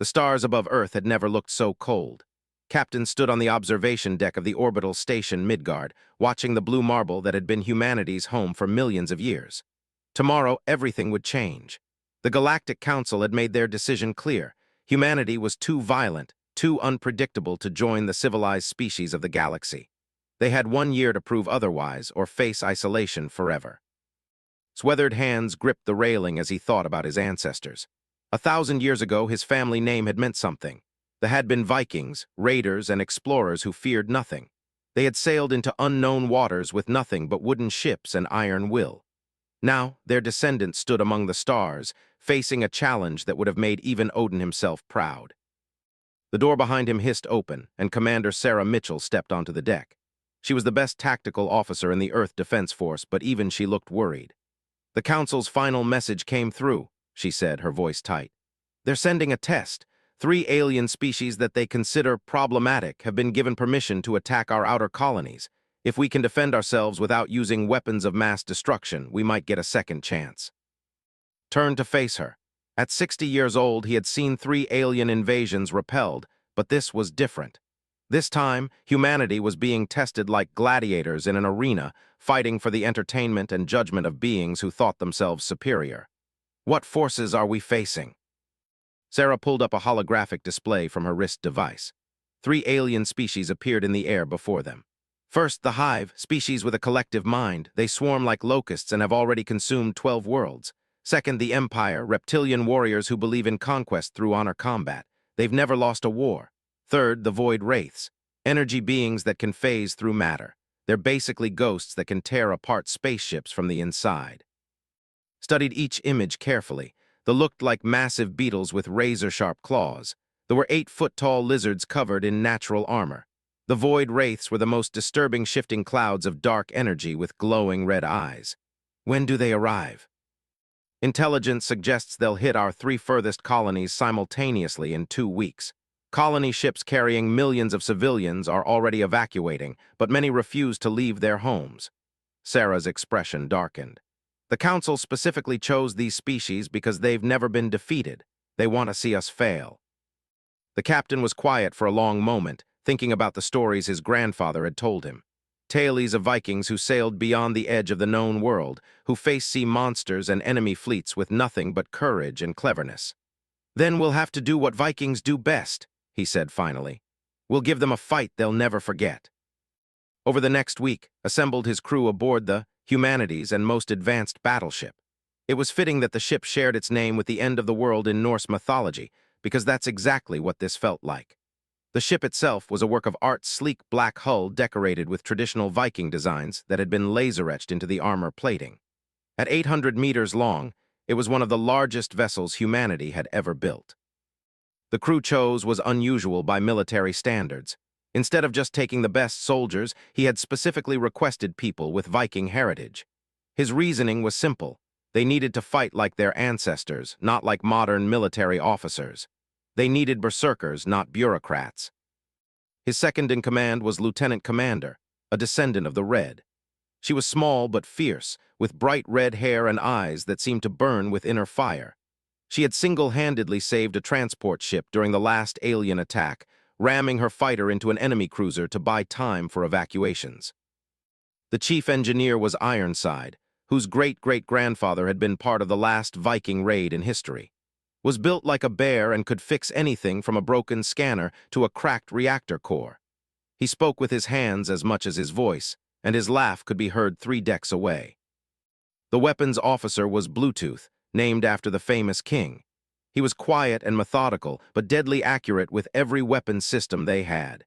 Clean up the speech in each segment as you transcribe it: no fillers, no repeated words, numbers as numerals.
The stars above Earth had never looked so cold. Captain stood on the observation deck of the orbital station Midgard, watching the blue marble that had been humanity's home for millions of years. Tomorrow, everything would change. The Galactic Council had made their decision clear. Humanity was too violent, too unpredictable to join the civilized species of the galaxy. They had 1 year to prove otherwise or face isolation forever. His weathered hands gripped the railing as he thought about his ancestors. 1,000 years ago, his family name had meant something. There had been Vikings, raiders, and explorers who feared nothing. They had sailed into unknown waters with nothing but wooden ships and iron will. Now, their descendants stood among the stars, facing a challenge that would have made even Odin himself proud. The door behind him hissed open, and Commander Sarah Mitchell stepped onto the deck. She was the best tactical officer in the Earth Defense Force, but even she looked worried. "The Council's final message came through," she said, her voice tight. "They're sending a test. 3 alien species that they consider problematic have been given permission to attack our outer colonies. If we can defend ourselves without using weapons of mass destruction, we might get a second chance." Turned to face her. At 60 years old, he had seen 3 alien invasions repelled, but this was different. This time, humanity was being tested like gladiators in an arena, fighting for the entertainment and judgment of beings who thought themselves superior. What forces are we facing? Sarah pulled up a holographic display from her wrist device. 3 alien species appeared in the air before them. First, the Hive, species with a collective mind. They swarm like locusts and have already consumed 12 worlds. Second, the Empire, reptilian warriors who believe in conquest through honor combat. They've never lost a war. Third, the Void Wraiths, energy beings that can phase through matter. They're basically ghosts that can tear apart spaceships from the inside. Studied each image carefully. They looked like massive beetles with razor-sharp claws. There were 8-foot-tall lizards covered in natural armor. The Void Wraiths were the most disturbing shifting clouds of dark energy with glowing red eyes. When do they arrive? Intelligence suggests they'll hit our 3 furthest colonies simultaneously in 2 weeks. Colony ships carrying millions of civilians are already evacuating, but many refuse to leave their homes. Sarah's expression darkened. The Council specifically chose these species because they've never been defeated. They want to see us fail. The captain was quiet for a long moment, thinking about the stories his grandfather had told him. Tales of Vikings who sailed beyond the edge of the known world, who faced sea monsters and enemy fleets with nothing but courage and cleverness. "Then we'll have to do what Vikings do best," he said finally. "We'll give them a fight they'll never forget." Over the next week, assembled his crew aboard the humanity's and most advanced battleship. It was fitting that the ship shared its name with the end of the world in Norse mythology, because that's exactly what this felt like. The ship itself was a work of art, sleek black hull decorated with traditional Viking designs that had been laser-etched into the armor plating. At 800 meters long, it was one of the largest vessels humanity had ever built. The crew chose was unusual by military standards. Instead of just taking the best soldiers, he had specifically requested people with Viking heritage. His reasoning was simple. They needed to fight like their ancestors, not like modern military officers. They needed berserkers, not bureaucrats. His second in command was Lieutenant Commander, a descendant of the Red. She was small but fierce, with bright red hair and eyes that seemed to burn with inner fire. She had single-handedly saved a transport ship during the last alien attack, ramming her fighter into an enemy cruiser to buy time for evacuations. The chief engineer was Ironside, whose great-great-grandfather had been part of the last Viking raid in history. Was built like a bear and could fix anything from a broken scanner to a cracked reactor core. He spoke with his hands as much as his voice, and his laugh could be heard 3 decks away. The weapons officer was Bluetooth, named after the famous king. He was quiet and methodical, but deadly accurate with every weapon system they had.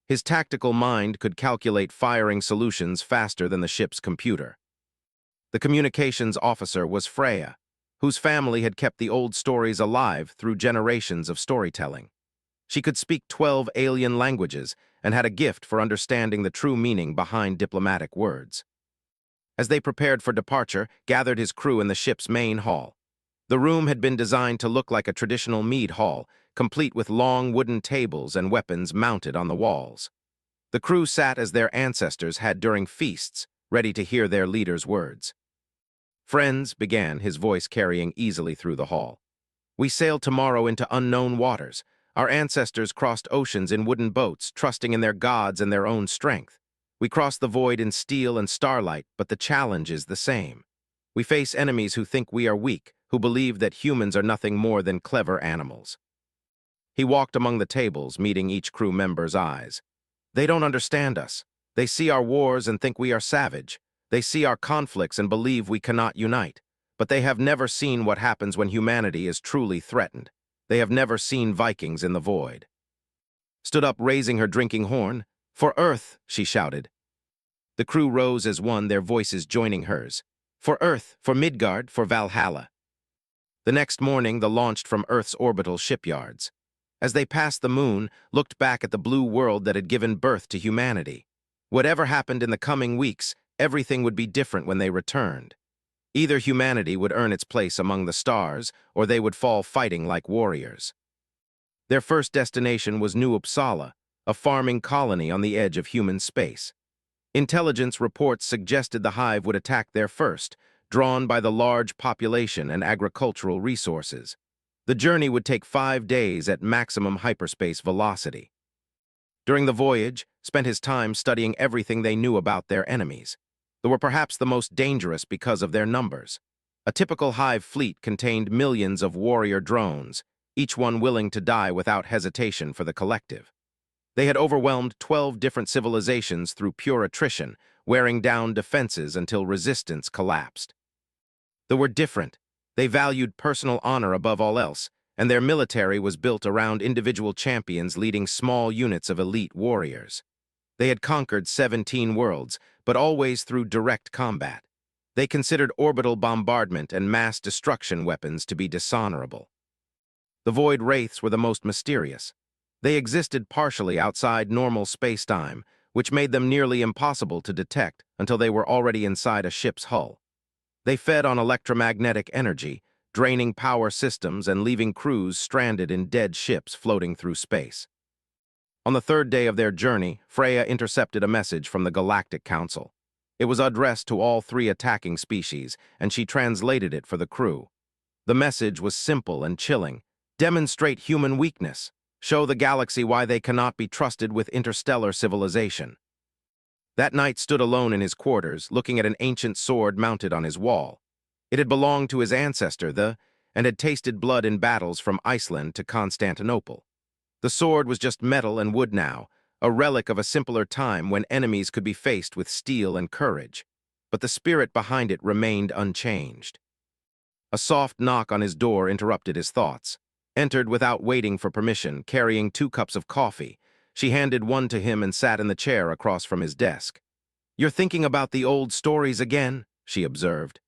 His tactical mind could calculate firing solutions faster than the ship's computer. The communications officer was Freya, whose family had kept the old stories alive through generations of storytelling. She could speak 12 alien languages and had a gift for understanding the true meaning behind diplomatic words. As they prepared for departure, gathered his crew in the ship's main hall. The room had been designed to look like a traditional mead hall, complete with long wooden tables and weapons mounted on the walls. The crew sat as their ancestors had during feasts, ready to hear their leader's words. "Friends," began, his voice carrying easily through the hall. We sail tomorrow into unknown waters. Our ancestors crossed oceans in wooden boats, trusting in their gods and their own strength. We cross the void in steel and starlight, but the challenge is the same. We face enemies who think we are weak, who believe that humans are nothing more than clever animals. He walked among the tables, meeting each crew member's eyes. They don't understand us. They see our wars and think we are savage. They see our conflicts and believe we cannot unite. But they have never seen what happens when humanity is truly threatened. They have never seen Vikings in the void. Stood up, raising her drinking horn. "For Earth," she shouted. The crew rose as one, their voices joining hers. "For Earth, for Midgard, for Valhalla." The next morning, the launched from Earth's orbital shipyards. As they passed the moon, looked back at the blue world that had given birth to humanity. Whatever happened in the coming weeks, everything would be different when they returned. Either humanity would earn its place among the stars, or they would fall fighting like warriors. Their first destination was New Uppsala, a farming colony on the edge of human space. Intelligence reports suggested the hive would attack there first, drawn by the large population and agricultural resources. The journey would take 5 days at maximum hyperspace velocity. During the voyage, spent his time studying everything they knew about their enemies. They were perhaps the most dangerous because of their numbers. A typical hive fleet contained millions of warrior drones, each one willing to die without hesitation for the collective. They had overwhelmed 12 different civilizations through pure attrition, wearing down defenses until resistance collapsed. They were different. They valued personal honor above all else, and their military was built around individual champions leading small units of elite warriors. They had conquered 17 worlds, but always through direct combat. They considered orbital bombardment and mass destruction weapons to be dishonorable. The Void Wraiths were the most mysterious. They existed partially outside normal space-time, which made them nearly impossible to detect until they were already inside a ship's hull. They fed on electromagnetic energy, draining power systems and leaving crews stranded in dead ships floating through space. On the third day of their journey, Freya intercepted a message from the Galactic Council. It was addressed to all 3 attacking species, and she translated it for the crew. The message was simple and chilling. Demonstrate human weakness. Show the galaxy why they cannot be trusted with interstellar civilization. That knight stood alone in his quarters, looking at an ancient sword mounted on his wall. It had belonged to his ancestor, and had tasted blood in battles from Iceland to Constantinople. The sword was just metal and wood now, a relic of a simpler time when enemies could be faced with steel and courage. But the spirit behind it remained unchanged. A soft knock on his door interrupted his thoughts. Entered without waiting for permission, carrying 2 cups of coffee. She handed one to him and sat in the chair across from his desk. "You're thinking about the old stories again?" she observed.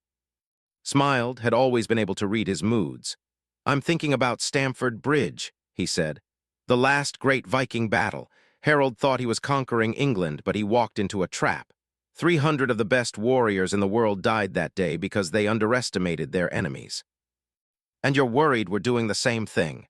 Smiled, had always been able to read his moods. "I'm thinking about Stamford Bridge," he said. "The last great Viking battle. Harold thought he was conquering England, but he walked into a trap. 300 of the best warriors in the world died that day because they underestimated their enemies. And you're worried we're doing the same thing."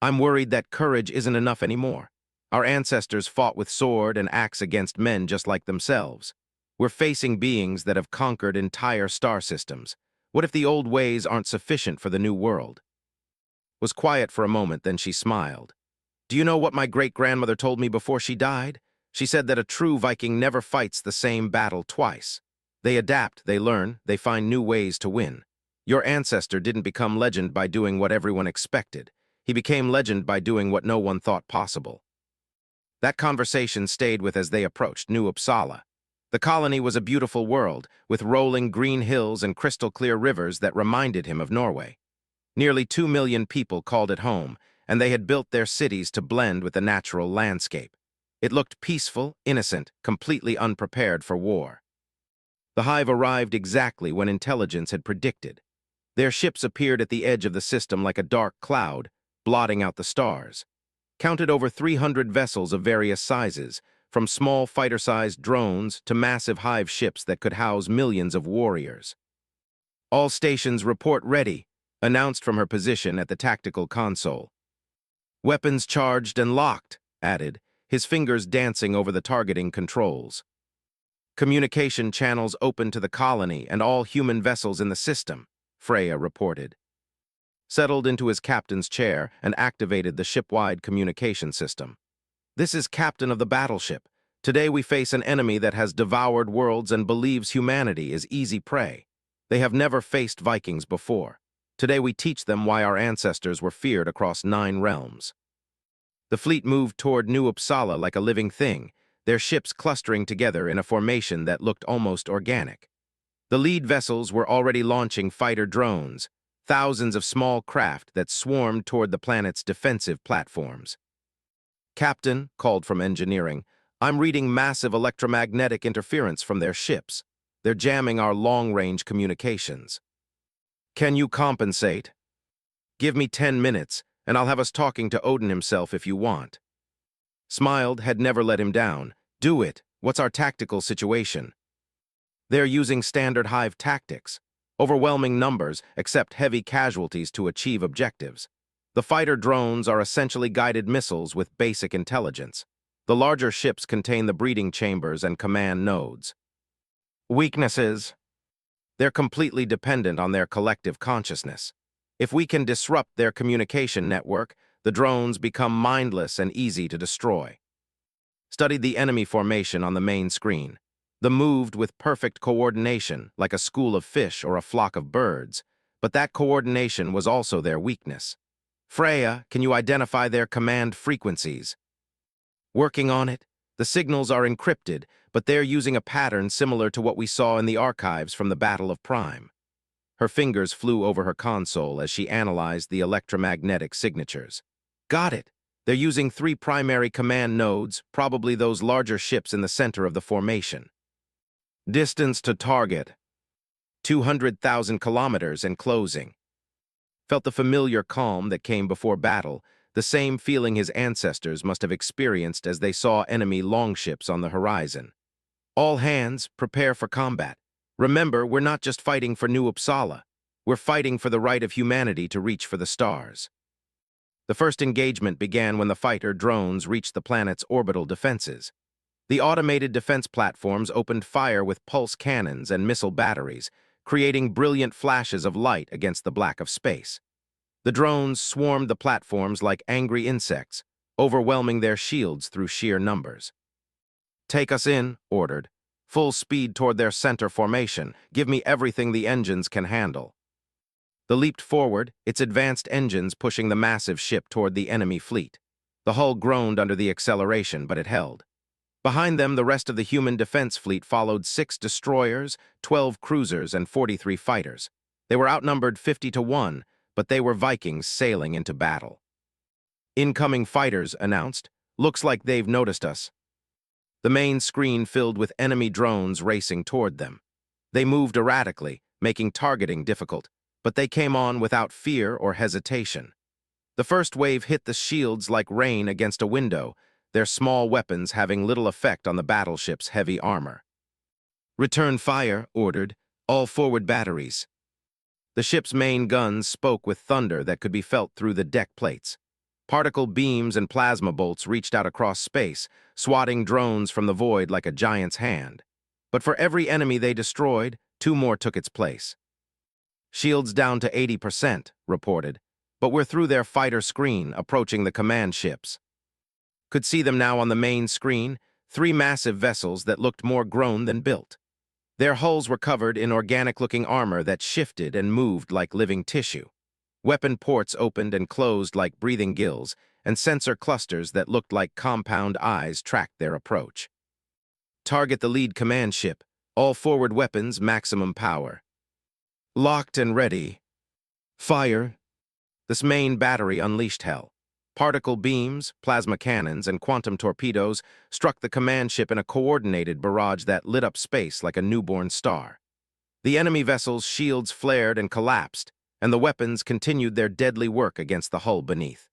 "I'm worried that courage isn't enough anymore. Our ancestors fought with sword and axe against men just like themselves. We're facing beings that have conquered entire star systems. What if the old ways aren't sufficient for the new world?" Was quiet for a moment, then she smiled. "Do you know what my great-grandmother told me before she died? She said that a true Viking never fights the same battle twice. They adapt, they learn, they find new ways to win. Your ancestor didn't become legend by doing what everyone expected. He became legend by doing what no one thought possible." That conversation stayed with as they approached New Uppsala. The colony was a beautiful world, with rolling green hills and crystal-clear rivers that reminded him of Norway. Nearly 2 million people called it home, and they had built their cities to blend with the natural landscape. It looked peaceful, innocent, completely unprepared for war. The hive arrived exactly when intelligence had predicted. Their ships appeared at the edge of the system like a dark cloud, blotting out the stars. Counted over 300 vessels of various sizes, from small fighter-sized drones to massive hive ships that could house millions of warriors. "All stations report ready," announced from her position at the tactical console. "Weapons charged and locked," added, his fingers dancing over the targeting controls. "Communication channels open to the colony and all human vessels in the system," Freya reported. settled into his captain's chair, and activated the ship-wide communication system. This is Captain of the battleship. Today we face an enemy that has devoured worlds and believes humanity is easy prey. They have never faced Vikings before. Today we teach them why our ancestors were feared across 9 realms. The fleet moved toward New Uppsala like a living thing, their ships clustering together in a formation that looked almost organic. The lead vessels were already launching fighter drones, thousands of small craft that swarmed toward the planet's defensive platforms. "Captain," called from engineering, "I'm reading massive electromagnetic interference from their ships. They're jamming our long-range communications. Can you compensate? Give me 10 minutes, and I'll have us talking to Odin himself if you want." Smiled had never let him down. "Do it. What's our tactical situation?" "They're using standard hive tactics. Overwhelming numbers, accept heavy casualties to achieve objectives. The fighter drones are essentially guided missiles with basic intelligence. The larger ships contain the breeding chambers and command nodes." "Weaknesses?" "They're completely dependent on their collective consciousness. If we can disrupt their communication network, the drones become mindless and easy to destroy." Studied the enemy formation on the main screen. The moved with perfect coordination, like a school of fish or a flock of birds, but that coordination was also their weakness. "Freya, can you identify their command frequencies?" "Working on it. The signals are encrypted, but they're using a pattern similar to what we saw in the archives from the Battle of Prime." Her fingers flew over her console as she analyzed the electromagnetic signatures. "Got it. They're using 3 primary command nodes, probably those larger ships in the center of the formation." "Distance to target?" 200,000 kilometers and closing." Felt the familiar calm that came before battle, the same feeling his ancestors must have experienced as they saw enemy longships on the horizon. "All hands, prepare for combat. Remember, we're not just fighting for New Uppsala. We're fighting for the right of humanity to reach for the stars." The first engagement began when the fighter drones reached the planet's orbital defenses. The automated defense platforms opened fire with pulse cannons and missile batteries, creating brilliant flashes of light against the black of space. The drones swarmed the platforms like angry insects, overwhelming their shields through sheer numbers. "Take us in," ordered. "Full speed toward their center formation. Give me everything the engines can handle." The leaped forward, its advanced engines pushing the massive ship toward the enemy fleet. The hull groaned under the acceleration, but it held. Behind them, the rest of the human defense fleet followed 6 destroyers, 12 cruisers, and 43 fighters. They were outnumbered 50 to 1, but they were Vikings sailing into battle. "Incoming fighters," announced. "Looks like they've noticed us." The main screen filled with enemy drones racing toward them. They moved erratically, making targeting difficult, but they came on without fear or hesitation. The first wave hit the shields like rain against a window, their small weapons having little effect on the battleship's heavy armor. "Return fire," ordered. "All forward batteries." The ship's main guns spoke with thunder that could be felt through the deck plates. Particle beams and plasma bolts reached out across space, swatting drones from the void like a giant's hand. But for every enemy they destroyed, 2 more took its place. "Shields down to 80%, reported, but we're through their fighter screen, approaching the command ships." Could see them now on the main screen, 3 massive vessels that looked more grown than built. Their hulls were covered in organic-looking armor that shifted and moved like living tissue. Weapon ports opened and closed like breathing gills, and sensor clusters that looked like compound eyes tracked their approach. "Target the lead command ship. All forward weapons, maximum power." "Locked and ready." "Fire." This main battery unleashed hell. Particle beams, plasma cannons, and quantum torpedoes struck the command ship in a coordinated barrage that lit up space like a newborn star. The enemy vessel's shields flared and collapsed, and the weapons continued their deadly work against the hull beneath.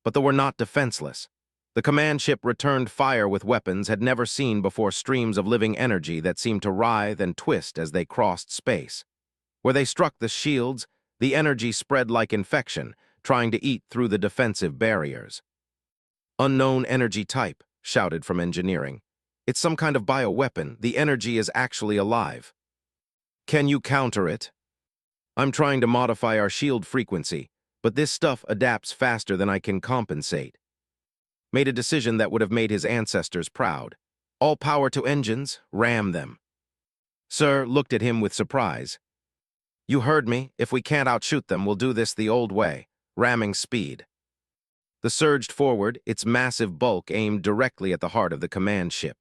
But they were not defenseless. The command ship returned fire with weapons had never seen before, streams of living energy that seemed to writhe and twist as they crossed space. Where they struck the shields, the energy spread like infection, trying to eat through the defensive barriers. "Unknown energy type," shouted from engineering. "It's some kind of bioweapon. The energy is actually alive." "Can you counter it?" I'm trying to modify our shield frequency, but this stuff adapts faster than I can compensate. Made a decision that would have made his ancestors proud. All power to engines, ram them. Sir looked at him with surprise. You heard me. If we can't outshoot them, we'll do this the old way, ramming speed. The surged forward, its massive bulk aimed directly at the heart of the command ship.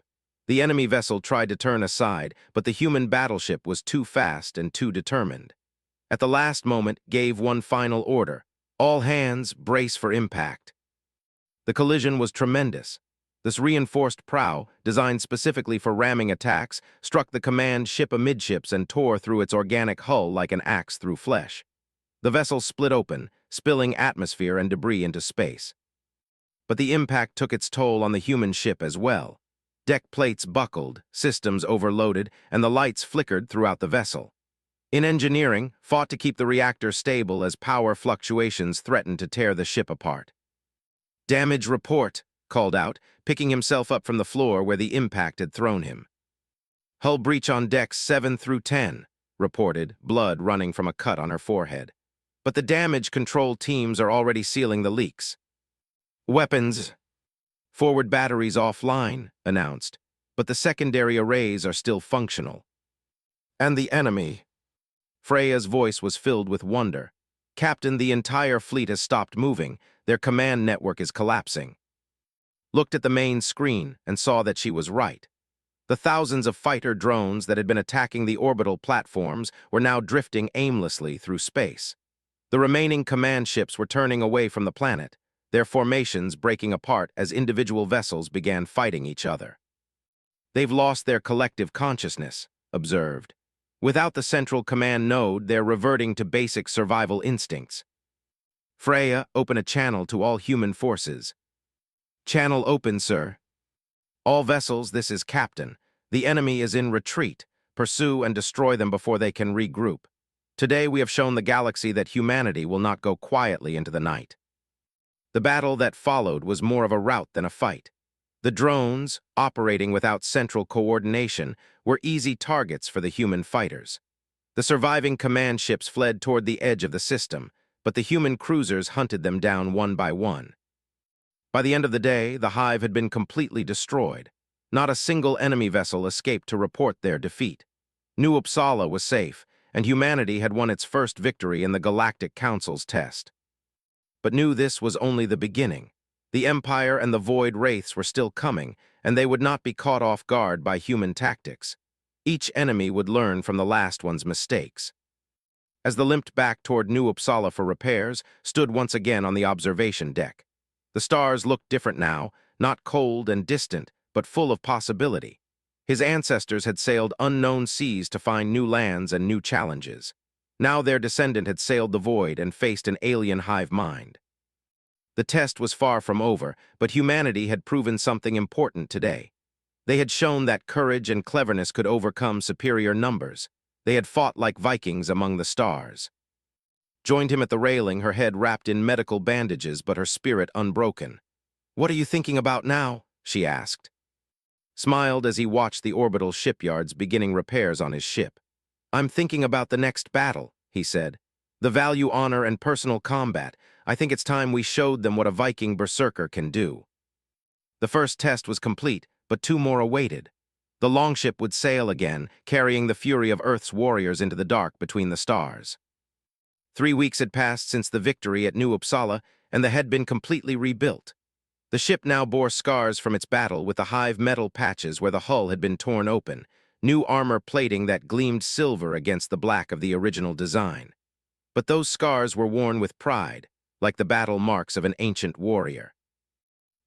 The enemy vessel tried to turn aside, but the human battleship was too fast and too determined. At the last moment, gave one final order. All hands, brace for impact. The collision was tremendous. This reinforced prow, designed specifically for ramming attacks, struck the command ship amidships and tore through its organic hull like an axe through flesh. The vessel split open, spilling atmosphere and debris into space. But the impact took its toll on the human ship as well. Deck plates buckled, systems overloaded, and the lights flickered throughout the vessel. In engineering, fought to keep the reactor stable as power fluctuations threatened to tear the ship apart. Damage report, called out, picking himself up from the floor where the impact had thrown him. Hull breach on decks 7 through 10, reported, blood running from a cut on her forehead. But the damage control teams are already sealing the leaks. Weapons. Forward batteries offline, announced, but the secondary arrays are still functional. And the enemy. Freya's voice was filled with wonder. Captain, the entire fleet has stopped moving. Their command network is collapsing. Looked at the main screen and saw that she was right. The thousands of fighter drones that had been attacking the orbital platforms were now drifting aimlessly through space. The remaining command ships were turning away from the planet, their formations breaking apart as individual vessels began fighting each other. They've lost their collective consciousness, observed. Without the central command node, they're reverting to basic survival instincts. Freya, open a channel to all human forces. Channel open, sir. All vessels, this is Captain. The enemy is in retreat. Pursue and destroy them before they can regroup. Today we have shown the galaxy that humanity will not go quietly into the night. The battle that followed was more of a rout than a fight. The drones, operating without central coordination, were easy targets for the human fighters. The surviving command ships fled toward the edge of the system, but the human cruisers hunted them down one by one. By the end of the day, the hive had been completely destroyed. Not a single enemy vessel escaped to report their defeat. New Uppsala was safe, and humanity had won its first victory in the Galactic Council's test. But knew this was only the beginning. The Empire and the Void Wraiths were still coming, and they would not be caught off guard by human tactics. Each enemy would learn from the last one's mistakes. As the limped back toward New Uppsala for repairs, stood once again on the observation deck. The stars looked different now, not cold and distant, but full of possibility. His ancestors had sailed unknown seas to find new lands and new challenges. Now their descendant had sailed the void and faced an alien hive mind. The test was far from over, but humanity had proven something important today. They had shown that courage and cleverness could overcome superior numbers. They had fought like Vikings among the stars. Joined him at the railing, her head wrapped in medical bandages but her spirit unbroken. "What are you thinking about now?" she asked. Smiled as he watched the orbital shipyards beginning repairs on his ship. "I'm thinking about the next battle," he said. "The value, honor, and personal combat. I think it's time we showed them what a Viking berserker can do." The first test was complete, but two more awaited. The longship would sail again, carrying the fury of Earth's warriors into the dark between the stars. 3 weeks had passed since the victory at New Uppsala, and the had been completely rebuilt. The ship now bore scars from its battle with the hive metal patches where the hull had been torn open, new armor plating that gleamed silver against the black of the original design. But those scars were worn with pride, like the battle marks of an ancient warrior.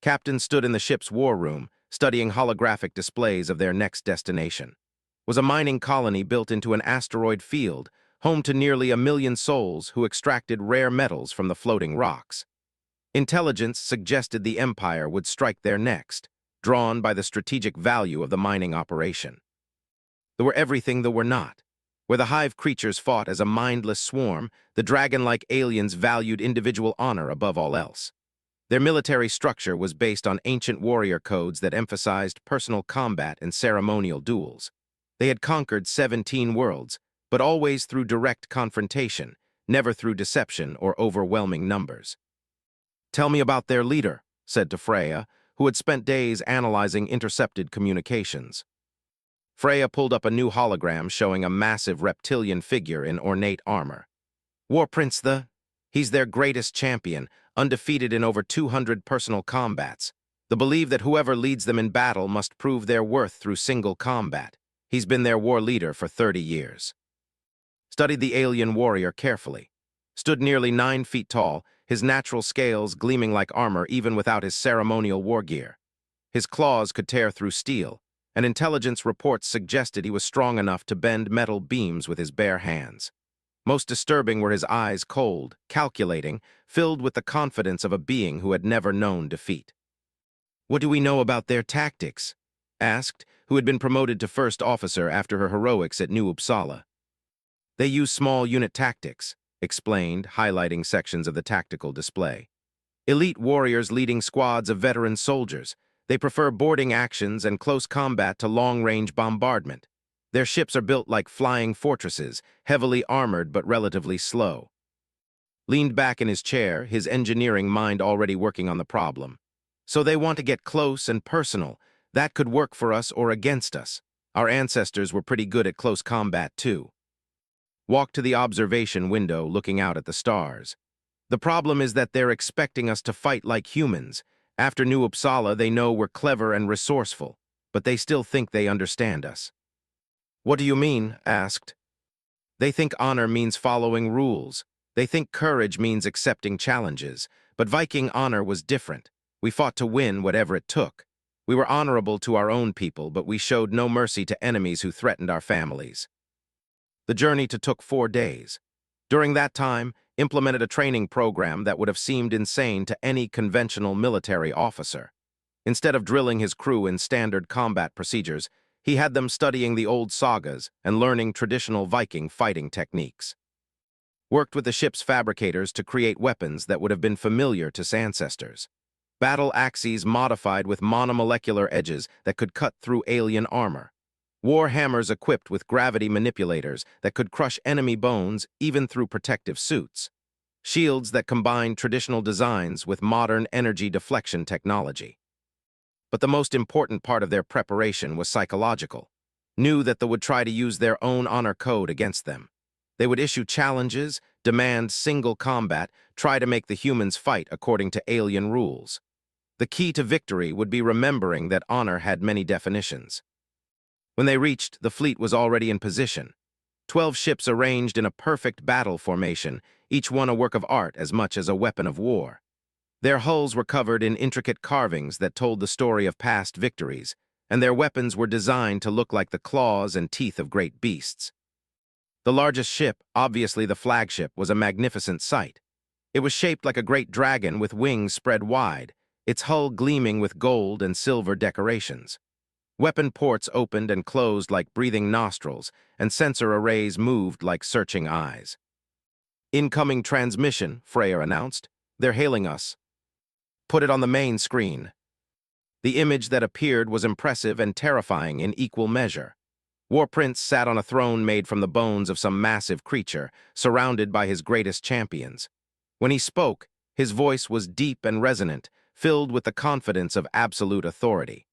Captain stood in the ship's war room, studying holographic displays of their next destination. Was a mining colony built into an asteroid field, home to nearly 1 million souls who extracted rare metals from the floating rocks. Intelligence suggested the Empire would strike there next, drawn by the strategic value of the mining operation. There were everything there were not. Where the hive creatures fought as a mindless swarm, the dragon-like aliens valued individual honor above all else. Their military structure was based on ancient warrior codes that emphasized personal combat and ceremonial duels. They had conquered 17 worlds, but always through direct confrontation, never through deception or overwhelming numbers. "Tell me about their leader," said to Freya, who had spent days analyzing intercepted communications. Freya pulled up a new hologram showing a massive reptilian figure in ornate armor. "War Prince he's their greatest champion, undefeated in over 200 personal combats. They believe that whoever leads them in battle must prove their worth through single combat. He's been their war leader for 30 years. Studied the alien warrior carefully. Stood nearly 9 feet tall, his natural scales gleaming like armor even without his ceremonial war gear. His claws could tear through steel, and intelligence reports suggested he was strong enough to bend metal beams with his bare hands. Most disturbing were his eyes, cold, calculating, filled with the confidence of a being who had never known defeat. "What do we know about their tactics?" asked, who had been promoted to first officer after her heroics at New Uppsala. "They use small unit tactics," explained, highlighting sections of the tactical display. "Elite warriors leading squads of veteran soldiers. They prefer boarding actions and close combat to long-range bombardment. Their ships are built like flying fortresses, heavily armored but relatively slow." Leaned back in his chair, his engineering mind already working on the problem. "So they want to get close and personal. That could work for us or against us. Our ancestors were pretty good at close combat, too." Walked to the observation window, looking out at the stars. "The problem is that they're expecting us to fight like humans. After New Uppsala, they know we're clever and resourceful, but they still think they understand us." "What do you mean?" asked. "They think honor means following rules. They think courage means accepting challenges. But Viking honor was different. We fought to win whatever it took. We were honorable to our own people, but we showed no mercy to enemies who threatened our families." The journey took 4 days. During that time, implemented a training program that would have seemed insane to any conventional military officer. Instead of drilling his crew in standard combat procedures, he had them studying the old sagas and learning traditional Viking fighting techniques. Worked with the ship's fabricators to create weapons that would have been familiar to his ancestors. Battle axes modified with monomolecular edges that could cut through alien armor. War hammers equipped with gravity manipulators that could crush enemy bones even through protective suits. Shields that combined traditional designs with modern energy deflection technology. But the most important part of their preparation was psychological. Knew that they would try to use their own honor code against them. They would issue challenges, demand single combat, try to make the humans fight according to alien rules. The key to victory would be remembering that honor had many definitions. When they reached, the fleet was already in position. 12 ships arranged in a perfect battle formation, each one a work of art as much as a weapon of war. Their hulls were covered in intricate carvings that told the story of past victories, and their weapons were designed to look like the claws and teeth of great beasts. The largest ship, obviously the flagship, was a magnificent sight. It was shaped like a great dragon with wings spread wide, its hull gleaming with gold and silver decorations. Weapon ports opened and closed like breathing nostrils, and sensor arrays moved like searching eyes. "Incoming transmission," Freya announced. "They're hailing us." "Put it on the main screen." The image that appeared was impressive and terrifying in equal measure. War Prince sat on a throne made from the bones of some massive creature, surrounded by his greatest champions. When he spoke, his voice was deep and resonant, filled with the confidence of absolute authority.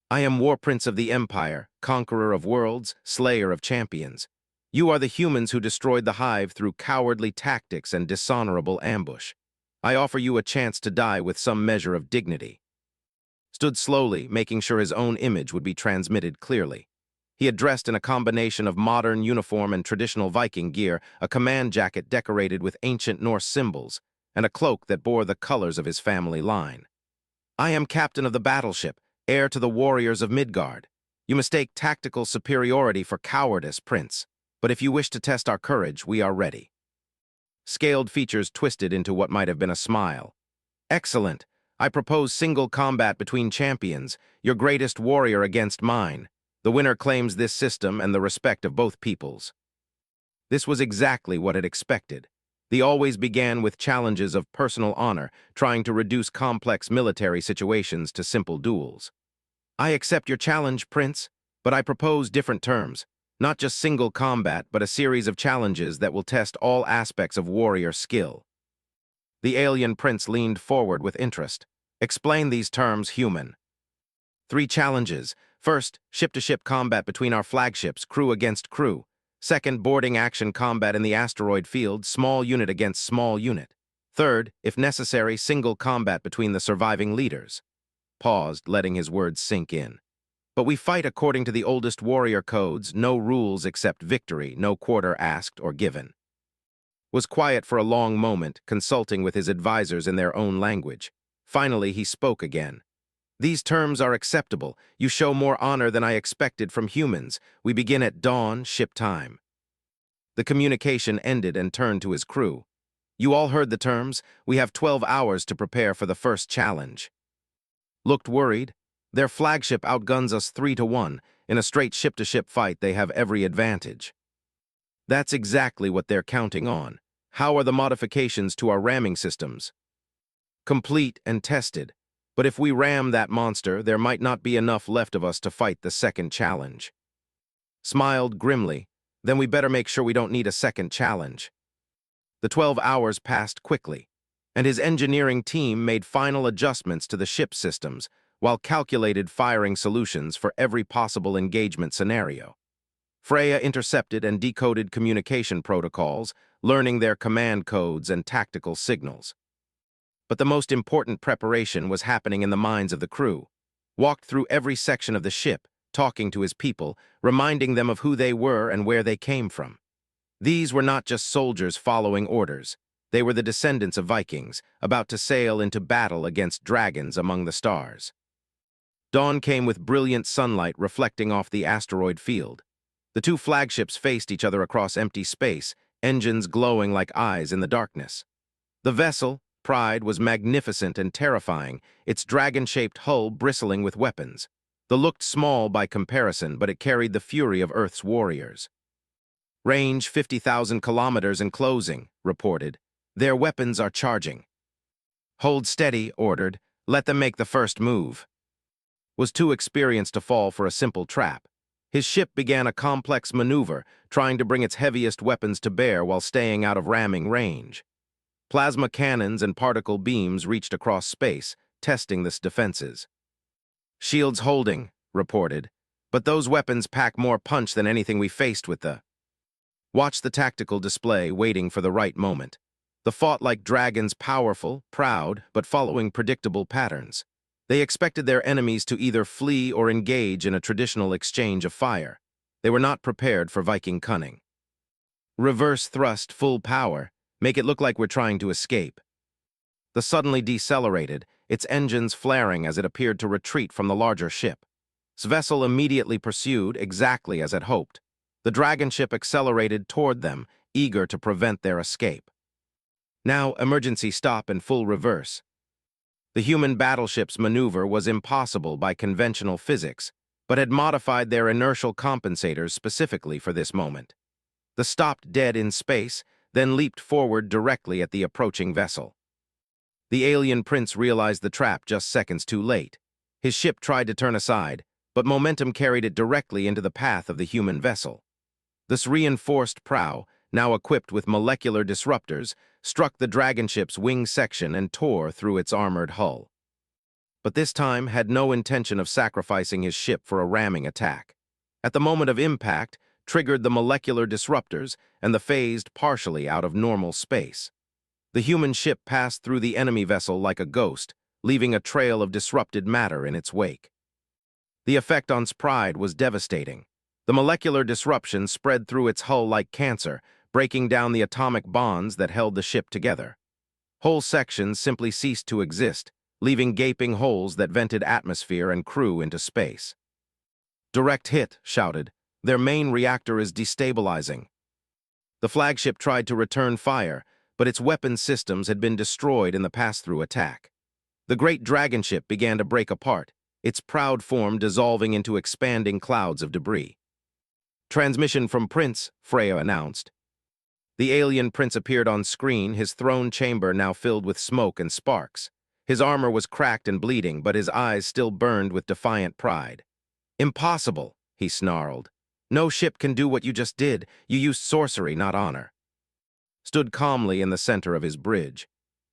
"I am War Prince of the Empire, conqueror of worlds, slayer of champions. You are the humans who destroyed the Hive through cowardly tactics and dishonorable ambush. I offer you a chance to die with some measure of dignity." Stood slowly, making sure his own image would be transmitted clearly. He had dressed in a combination of modern uniform and traditional Viking gear, a command jacket decorated with ancient Norse symbols, and a cloak that bore the colors of his family line. "I am captain of the battleship, heir to the warriors of Midgard. You mistake tactical superiority for cowardice, Prince. But if you wish to test our courage, we are ready." Scaled features twisted into what might have been a smile. "Excellent. I propose single combat between champions, your greatest warrior against mine. The winner claims this system and the respect of both peoples." This was exactly what it expected. They always began with challenges of personal honor, trying to reduce complex military situations to simple duels. "I accept your challenge, Prince, but I propose different terms. Not just single combat, but a series of challenges that will test all aspects of warrior skill. The alien prince leaned forward with interest. Explain these terms, human. 3 challenges. First, ship-to-ship combat between our flagships, crew against crew. Second, boarding action combat in the asteroid field, small unit against small unit. Third, if necessary, single combat between the surviving leaders. Paused, letting his words sink in. But we fight according to the oldest warrior codes, no rules except victory, no quarter asked or given. Was quiet for a long moment, consulting with his advisors in their own language. Finally, he spoke again. These terms are acceptable. You show more honor than I expected from humans. We begin at dawn, ship time. The communication ended and turned to his crew. You all heard the terms? We have 12 hours to prepare for the first challenge. Looked worried. Their flagship outguns us 3-1. In a straight ship-to-ship fight, they have every advantage. That's exactly what they're counting on. How are the modifications to our ramming systems? Complete and tested. But if we ram that monster, there might not be enough left of us to fight the second challenge. Smiled grimly. Then we better make sure we don't need a second challenge. The 12 hours passed quickly, and his engineering team made final adjustments to the ship systems, while calculated firing solutions for every possible engagement scenario. Freya intercepted and decoded communication protocols, learning their command codes and tactical signals. But the most important preparation was happening in the minds of the crew. Walked through every section of the ship, talking to his people, reminding them of who they were and where they came from. These were not just soldiers following orders. They were the descendants of Vikings, about to sail into battle against dragons among the stars. Dawn came with brilliant sunlight reflecting off the asteroid field. The 2 flagships faced each other across empty space, engines glowing like eyes in the darkness. The vessel, Pride, was magnificent and terrifying, its dragon-shaped hull bristling with weapons. The looked small by comparison, but it carried the fury of Earth's warriors. Range 50,000 kilometers and closing, reported. Their weapons are charging. Hold steady, ordered. Let them make the first move. Was too experienced to fall for a simple trap. His ship began a complex maneuver, trying to bring its heaviest weapons to bear while staying out of ramming range. Plasma cannons and particle beams reached across space, testing the defenses. Shields holding, reported, but those weapons pack more punch than anything we faced with the... Watched the tactical display, waiting for the right moment. The fought like dragons, powerful, proud, but following predictable patterns. They expected their enemies to either flee or engage in a traditional exchange of fire. They were not prepared for Viking cunning. Reverse thrust, full power. Make it look like we're trying to escape. The suddenly decelerated, its engines flaring as it appeared to retreat from the larger ship. Svessel immediately pursued, exactly as it hoped. The dragon ship accelerated toward them, eager to prevent their escape. Now, emergency stop and full reverse. The human battleship's maneuver was impossible by conventional physics, but had modified their inertial compensators specifically for this moment. The stopped dead in space, then leaped forward directly at the approaching vessel. The alien prince realized the trap just seconds too late. His ship tried to turn aside, but momentum carried it directly into the path of the human vessel. This reinforced prow, now equipped with molecular disruptors, struck the dragon ship's wing section and tore through its armored hull. But this time had no intention of sacrificing his ship for a ramming attack. At the moment of impact, triggered the molecular disruptors, and the phased partially out of normal space. The human ship passed through the enemy vessel like a ghost, leaving a trail of disrupted matter in its wake. The effect on Pride was devastating. The molecular disruption spread through its hull like cancer, breaking down the atomic bonds that held the ship together. Whole sections simply ceased to exist, leaving gaping holes that vented atmosphere and crew into space. Direct hit, shouted. Their main reactor is destabilizing. The flagship tried to return fire, but its weapon systems had been destroyed in the pass-through attack. The great dragon ship began to break apart, its proud form dissolving into expanding clouds of debris. Transmission from Prince, Freya announced. The alien prince appeared on screen, his throne chamber now filled with smoke and sparks. His armor was cracked and bleeding, but his eyes still burned with defiant pride. Impossible, he snarled. No ship can do what you just did. You used sorcery, not honor. Stood calmly in the center of his bridge.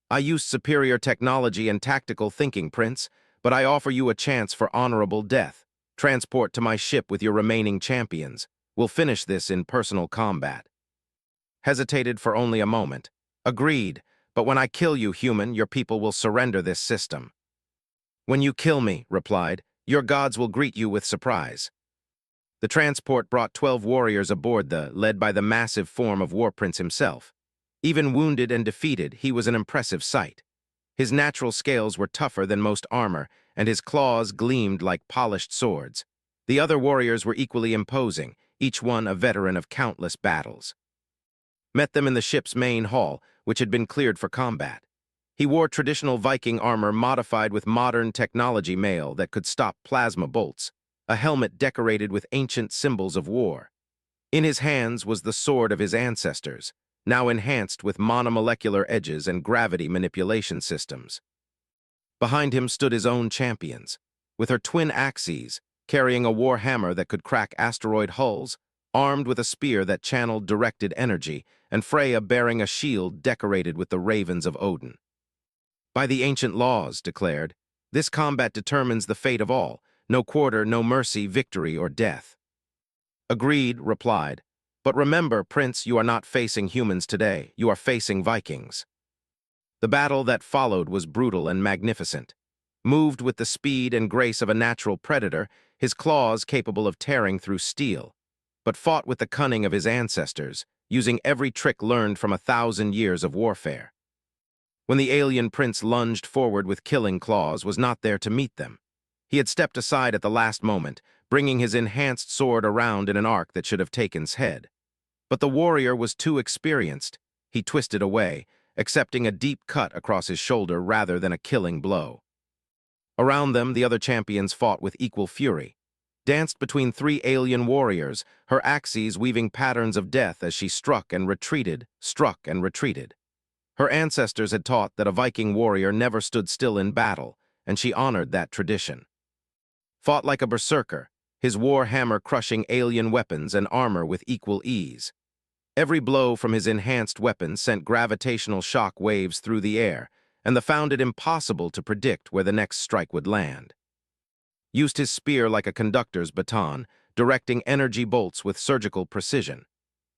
I used superior technology and tactical thinking, Prince, but I offer you a chance for honorable death. Transport to my ship with your remaining champions. We'll finish this in personal combat. Hesitated for only a moment. Agreed, but when I kill you, human, your people will surrender this system. When you kill me, replied, your gods will greet you with surprise. The transport brought 12 warriors aboard led by the massive form of War Prince himself. Even wounded and defeated, he was an impressive sight. His natural scales were tougher than most armor, and his claws gleamed like polished swords. The other warriors were equally imposing, each one a veteran of countless battles. Met them in the ship's main hall, which had been cleared for combat. He wore traditional Viking armor modified with modern technology mail that could stop plasma bolts, a helmet decorated with ancient symbols of war. In his hands was the sword of his ancestors, now enhanced with monomolecular edges and gravity manipulation systems. Behind him stood his own champions, with her twin axes, carrying a war hammer that could crack asteroid hulls, armed with a spear that channeled directed energy, and Freya bearing a shield decorated with the ravens of Odin. By the ancient laws, declared, this combat determines the fate of all, no quarter, no mercy, victory, or death. Agreed, replied, but remember, Prince, you are not facing humans today, you are facing Vikings. The battle that followed was brutal and magnificent. Moved with the speed and grace of a natural predator, his claws capable of tearing through steel, but fought with the cunning of his ancestors, using every trick learned from 1,000 years of warfare. When the alien prince lunged forward with killing claws, was not there to meet them. He had stepped aside at the last moment, bringing his enhanced sword around in an arc that should have taken's head. But the warrior was too experienced. He twisted away, accepting a deep cut across his shoulder rather than a killing blow. Around them, the other champions fought with equal fury. Danced between 3 alien warriors, her axes weaving patterns of death as she struck and retreated, struck and retreated. Her ancestors had taught that a Viking warrior never stood still in battle, and she honored that tradition. Fought like a berserker, his war hammer crushing alien weapons and armor with equal ease. Every blow from his enhanced weapon sent gravitational shock waves through the air, and found it impossible to predict where the next strike would land. Used his spear like a conductor's baton, directing energy bolts with surgical precision.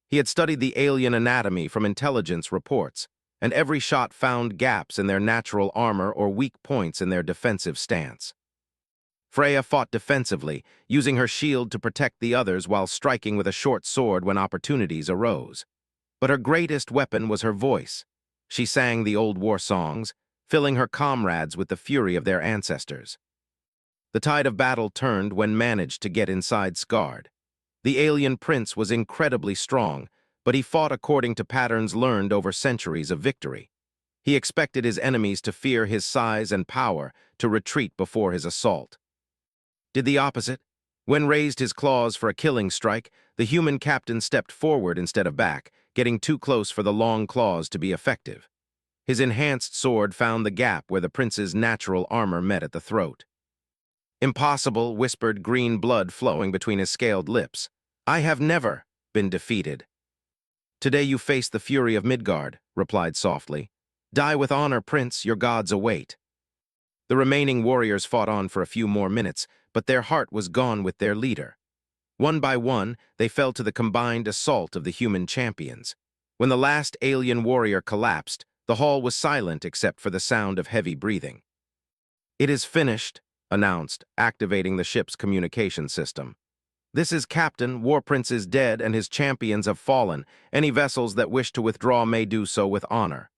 He had studied the alien anatomy from intelligence reports, and every shot found gaps in their natural armor or weak points in their defensive stance. Freya fought defensively, using her shield to protect the others while striking with a short sword when opportunities arose. But her greatest weapon was her voice. She sang the old war songs, filling her comrades with the fury of their ancestors. The tide of battle turned when managed to get inside Skard. The alien prince was incredibly strong, but he fought according to patterns learned over centuries of victory. He expected his enemies to fear his size and power, to retreat before his assault. Did the opposite. When raised his claws for a killing strike, the human captain stepped forward instead of back, getting too close for the long claws to be effective. His enhanced sword found the gap where the prince's natural armor met at the throat. Impossible, whispered, green blood flowing between his scaled lips. I have never been defeated. Today you face the fury of Midgard, replied softly. Die with honor, Prince, your gods await. The remaining warriors fought on for a few more minutes, but their heart was gone with their leader. One by one, they fell to the combined assault of the human champions. When the last alien warrior collapsed, the hall was silent except for the sound of heavy breathing. It is finished, announced, activating the ship's communication system. This is Captain, War Prince is dead and his champions have fallen. Any vessels that wish to withdraw may do so with honor.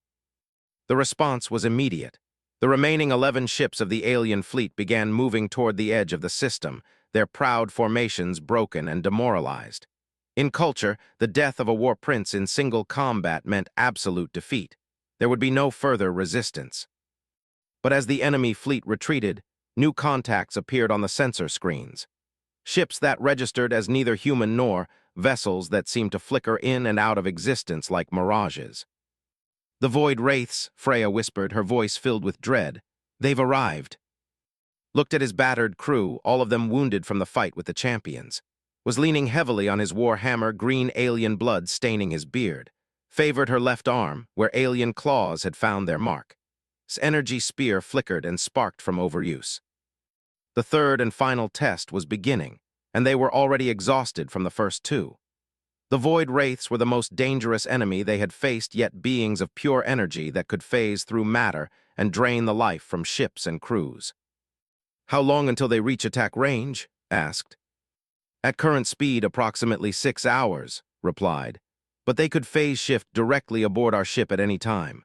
The response was immediate. The remaining 11 ships of the alien fleet began moving toward the edge of the system, their proud formations broken and demoralized. In culture, the death of a war prince in single combat meant absolute defeat. There would be no further resistance. But as the enemy fleet retreated, new contacts appeared on the sensor screens. Ships that registered as neither human nor vessels that seemed to flicker in and out of existence like mirages. The Void Wraiths, Freya whispered, her voice filled with dread. They've arrived. Looked at his battered crew, all of them wounded from the fight with the champions. was leaning heavily on his war hammer, green alien blood staining his beard, favored her left arm, where alien claws had found their mark. His energy spear flickered and sparked from overuse. The third and final test was beginning, and they were already exhausted from the first two. The Void Wraiths were the most dangerous enemy they had faced, yet beings of pure energy that could phase through matter and drain the life from ships and crews. "How long until they reach attack range?" asked. "At current speed, approximately 6 hours," replied. "But they could phase shift directly aboard our ship at any time."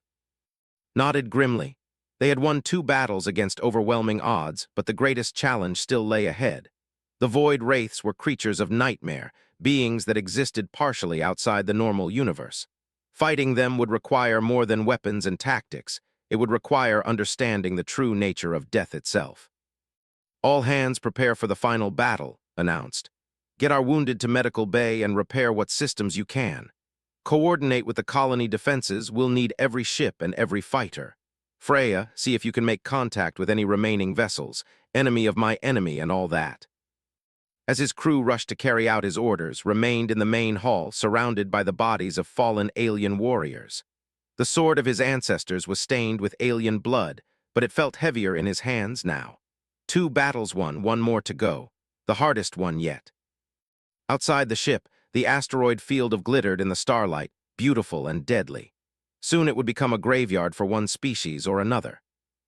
Nodded grimly. They had won 2 battles against overwhelming odds, but the greatest challenge still lay ahead. The Void Wraiths were creatures of nightmare, beings that existed partially outside the normal universe. Fighting them would require more than weapons and tactics. It would require understanding the true nature of death itself. "All hands prepare for the final battle," announced. "Get our wounded to medical bay and repair what systems you can. Coordinate with the colony defenses. We'll need every ship and every fighter. Freya, see if you can make contact with any remaining vessels, enemy of my enemy and all that." As his crew rushed to carry out his orders, remained in the main hall, surrounded by the bodies of fallen alien warriors. The sword of his ancestors was stained with alien blood, but it felt heavier in his hands now. 2 battles won, 1 more to go, the hardest one yet. Outside the ship, the asteroid field glittered in the starlight, beautiful and deadly. Soon it would become a graveyard for one species or another.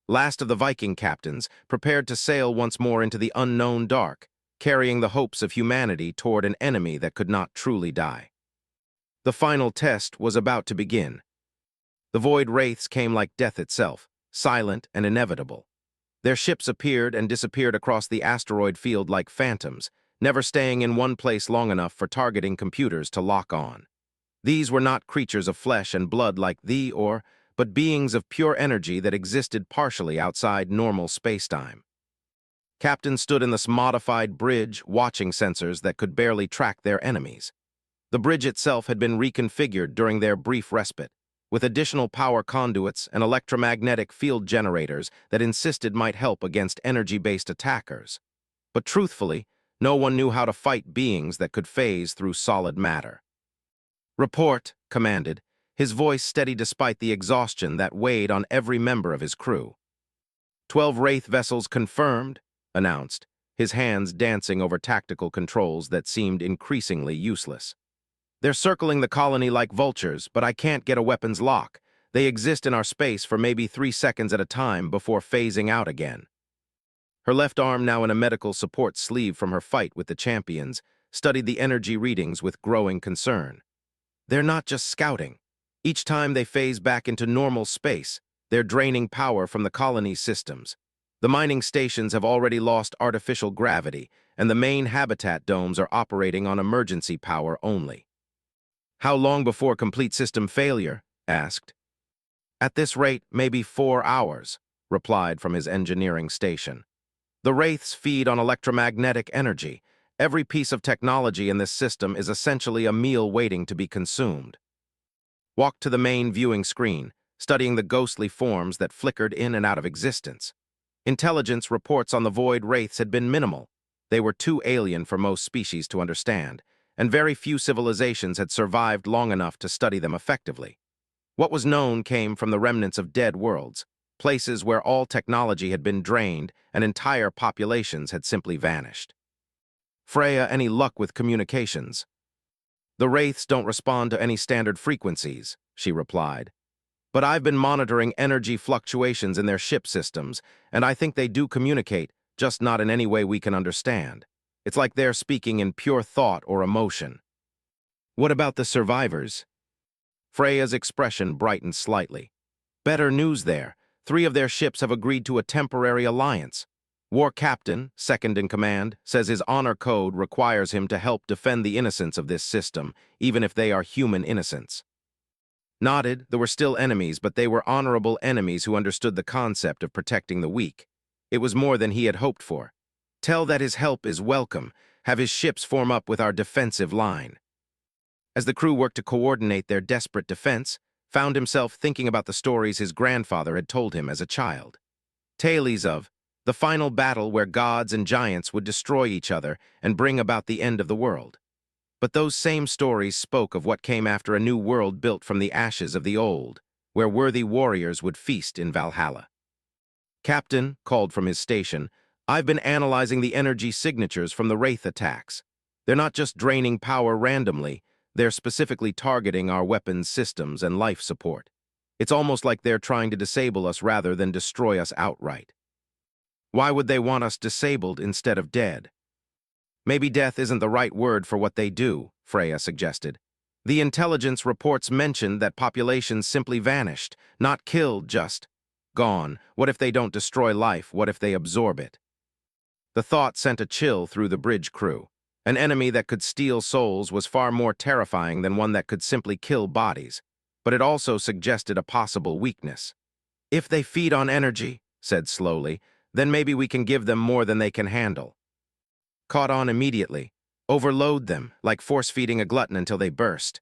Last of the Viking captains prepared to sail once more into the unknown dark, carrying the hopes of humanity toward an enemy that could not truly die. The final test was about to begin. The Void Wraiths came like death itself, silent and inevitable. Their ships appeared and disappeared across the asteroid field like phantoms, never staying in one place long enough for targeting computers to lock on. These were not creatures of flesh and blood like but beings of pure energy that existed partially outside normal spacetime. Captain stood in this modified bridge, watching sensors that could barely track their enemies. The bridge itself had been reconfigured during their brief respite, with additional power conduits and electromagnetic field generators that insisted might help against energy-based attackers. But truthfully, no one knew how to fight beings that could phase through solid matter. "Report," commanded, his voice steady despite the exhaustion that weighed on every member of his crew. 12 Wraith vessels confirmed," announced, his hands dancing over tactical controls that seemed increasingly useless. "They're circling the colony like vultures, but I can't get a weapons lock. They exist in our space for maybe 3 seconds at a time before phasing out again." Her left arm, now in a medical support sleeve from her fight with the champions, studied the energy readings with growing concern. "They're not just scouting. Each time they phase back into normal space, they're draining power from the colony's systems. The mining stations have already lost artificial gravity, and the main habitat domes are operating on emergency power only." "How long before complete system failure?" asked. "At this rate, maybe 4 hours," replied from his engineering station. "The Wraiths feed on electromagnetic energy. Every piece of technology in this system is essentially a meal waiting to be consumed." Walked to the main viewing screen, studying the ghostly forms that flickered in and out of existence. Intelligence reports on the Void Wraiths had been minimal. They were too alien for most species to understand, and very few civilizations had survived long enough to study them effectively. What was known came from the remnants of dead worlds, places where all technology had been drained and entire populations had simply vanished. "Freya, any luck with communications?" "The Wraiths don't respond to any standard frequencies," she replied. "But I've been monitoring energy fluctuations in their ship systems, and I think they do communicate, just not in any way we can understand. It's like they're speaking in pure thought or emotion." "What about the survivors?" Freya's expression brightened slightly. "Better news there. 3 of their ships have agreed to a temporary alliance. War Captain, second in command, says his honor code requires him to help defend the innocents of this system, even if they are human innocents." Nodded. There were still enemies, but they were honorable enemies who understood the concept of protecting the weak. It was more than he had hoped for. "Tell that his help is welcome. Have his ships form up with our defensive line." As the crew worked to coordinate their desperate defense, found himself thinking about the stories his grandfather had told him as a child. Tales of The final battle where gods and giants would destroy each other and bring about the end of the world. But those same stories spoke of what came after a new world built from the ashes of the old, where worthy warriors would feast in Valhalla. Captain, called from his station, I've been analyzing the energy signatures from the Wraith attacks. They're not just draining power randomly, they're specifically targeting our weapons systems and life support. It's almost like they're trying to disable us rather than destroy us outright. Why would they want us disabled instead of dead? Maybe death isn't the right word for what they do, Freya suggested. The intelligence reports mentioned that populations simply vanished, not killed, just gone. What if they don't destroy life? What if they absorb it? The thought sent a chill through the bridge crew. An enemy that could steal souls was far more terrifying than one that could simply kill bodies, but it also suggested a possible weakness. If they feed on energy, said slowly, then maybe we can give them more than they can handle. Caught on immediately. Overload them, like force-feeding a glutton until they burst.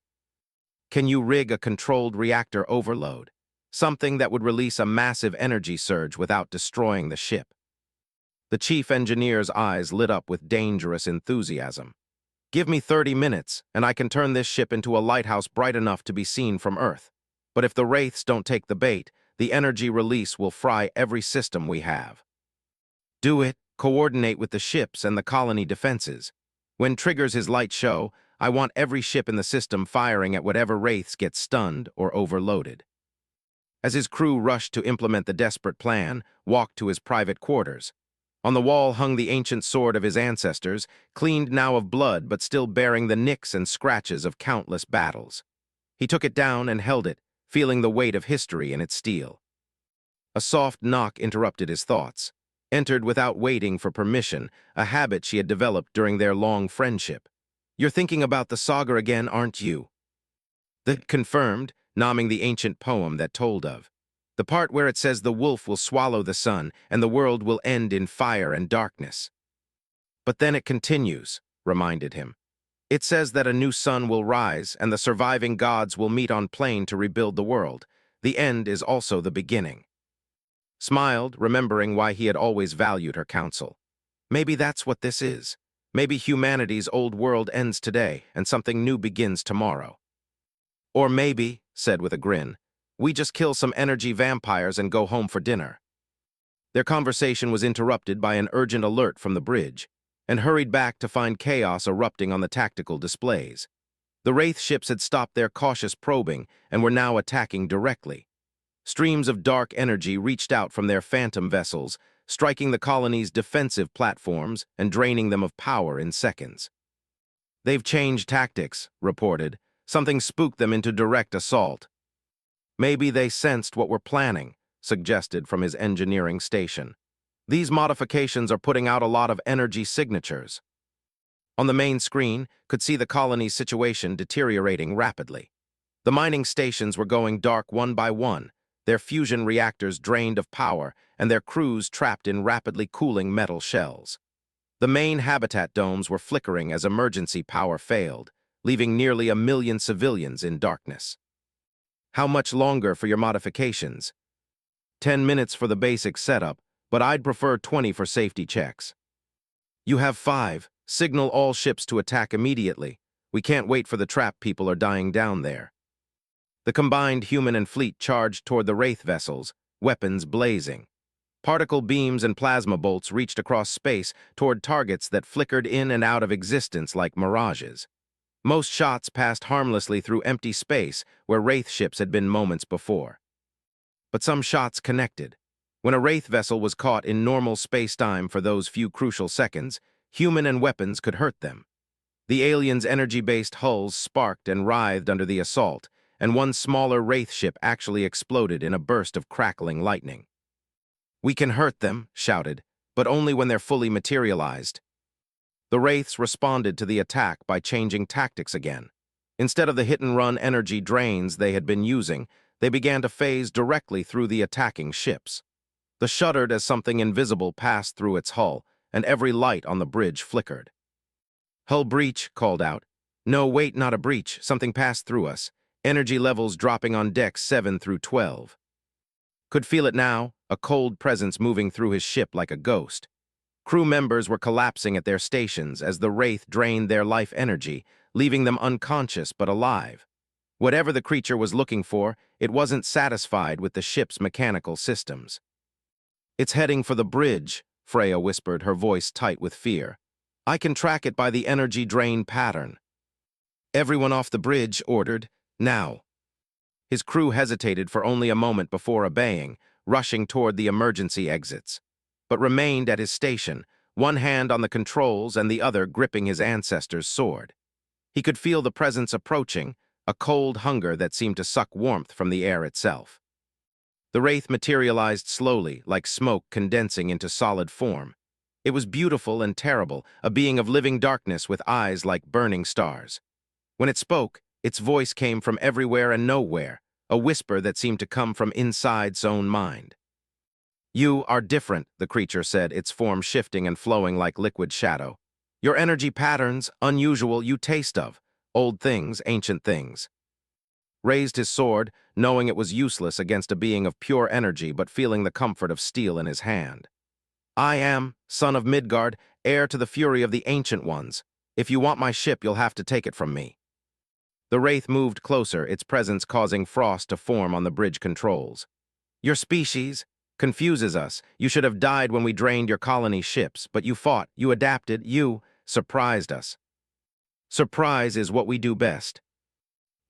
Can you rig a controlled reactor overload? Something that would release a massive energy surge without destroying the ship. The chief engineer's eyes lit up with dangerous enthusiasm. Give me 30 minutes, and I can turn this ship into a lighthouse bright enough to be seen from Earth. But if the Wraiths don't take the bait, the energy release will fry every system we have. Do it. Coordinate with the ships and the colony defenses. When triggers his light show, I want every ship in the system firing at whatever Wraiths get stunned or overloaded. As his crew rushed to implement the desperate plan, walked to his private quarters. On the wall hung the ancient sword of his ancestors, cleaned now of blood but still bearing the nicks and scratches of countless battles. He took it down and held it, feeling the weight of history in its steel. A soft knock interrupted his thoughts. Entered without waiting for permission, a habit she had developed during their long friendship. You're thinking about the saga again, aren't you? The confirmed, nomming the ancient poem that told of. The part where it says the wolf will swallow the sun and the world will end in fire and darkness. But then it continues, reminded him. It says that a new sun will rise and the surviving gods will meet on plane to rebuild the world. The end is also the beginning. Smiled, remembering why he had always valued her counsel. Maybe that's what this is. Maybe humanity's old world ends today and something new begins tomorrow. Or maybe, said with a grin, we just kill some energy vampires and go home for dinner. Their conversation was interrupted by an urgent alert from the bridge, and hurried back to find chaos erupting on the tactical displays. The Wraith ships had stopped their cautious probing and were now attacking directly. Streams of dark energy reached out from their phantom vessels, striking the colony's defensive platforms and draining them of power in seconds. They've changed tactics, reported. Something spooked them into direct assault. Maybe they sensed what we're planning, suggested from his engineering station. These modifications are putting out a lot of energy signatures. On the main screen, could see the colony's situation deteriorating rapidly. The mining stations were going dark one by one, their fusion reactors drained of power, and their crews trapped in rapidly cooling metal shells. The main habitat domes were flickering as emergency power failed, leaving nearly 1 million civilians in darkness. How much longer for your modifications? 10 minutes for the basic setup, but I'd prefer 20 for safety checks. You have 5. Signal all ships to attack immediately. We can't wait for the trap people are dying down there. The combined human and fleet charged toward the Wraith vessels, weapons blazing. Particle beams and plasma bolts reached across space toward targets that flickered in and out of existence like mirages. Most shots passed harmlessly through empty space where Wraith ships had been moments before. But some shots connected. When a Wraith vessel was caught in normal space-time for those few crucial seconds, human and weapons could hurt them. The aliens' energy-based hulls sparked and writhed under the assault, and one smaller Wraith ship actually exploded in a burst of crackling lightning. We can hurt them, shouted, but only when they're fully materialized. The Wraiths responded to the attack by changing tactics again. Instead of the hit-and-run energy drains they had been using, they began to phase directly through the attacking ships. The shuddered as something invisible passed through its hull, and every light on the bridge flickered. Hull breach, called out. No, wait, not a breach. Something passed through us. Energy levels dropping on decks 7 through 12. Could feel it now, a cold presence moving through his ship like a ghost. Crew members were collapsing at their stations as the Wraith drained their life energy, leaving them unconscious but alive. Whatever the creature was looking for, it wasn't satisfied with the ship's mechanical systems. "It's heading for the bridge," Freya whispered, her voice tight with fear. "I can track it by the energy drain pattern." "Everyone off the bridge," ordered. "Now." His crew hesitated for only a moment before obeying, rushing toward the emergency exits, but remained at his station, one hand on the controls and the other gripping his ancestor's sword. He could feel the presence approaching, a cold hunger that seemed to suck warmth from the air itself. The Wraith materialized slowly, like smoke condensing into solid form. It was beautiful and terrible, a being of living darkness with eyes like burning stars. When it spoke, its voice came from everywhere and nowhere, a whisper that seemed to come from inside its own mind. "You are different," the creature said, its form shifting and flowing like liquid shadow. "Your energy patterns, unusual, you taste of. Old things, ancient things." Raised his sword, knowing it was useless against a being of pure energy but feeling the comfort of steel in his hand. "I am, son of Midgard, heir to the fury of the Ancient Ones. If you want my ship, you'll have to take it from me." The Wraith moved closer, its presence causing frost to form on the bridge controls. "Your species confuses us. You should have died when we drained your colony ships, but you fought, you adapted, you surprised us. Surprise is what we do best."